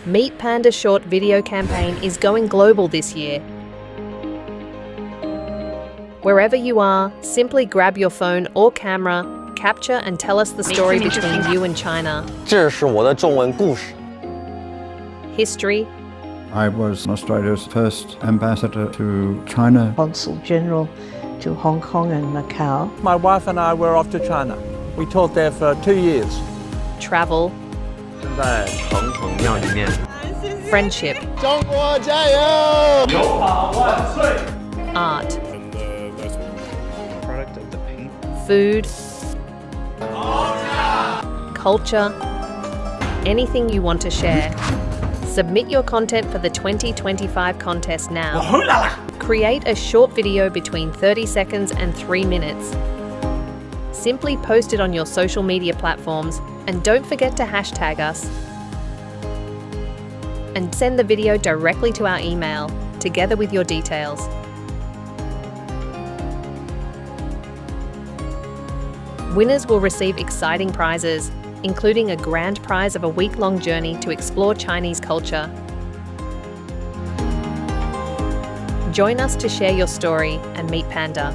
Meet Panda short video campaign is going global this year. Wherever you are, simply grab your phone or camera, capture and tell us the story between you and China. 这是我的中文故事。 History, I was Australia's first ambassador to China. Consul General to Hong Kong and Macau. My wife and I were off to China. We taught there for 2 years. travel, 在城隍庙里面。 friendship, 中国加油！ art, And that's a product of the paint. food, culture, anything you want to share. Submit your content for the 2025 contest now. Create a short video between 30 seconds and 3 minutes. Simply post it on your social media platforms and don't forget to hashtag us. And send the video directly to our email, together with your details. Winners will receive exciting prizes, including a grand prize of a week-long journey to explore Chinese culture. Join us to share your story and meet Panda.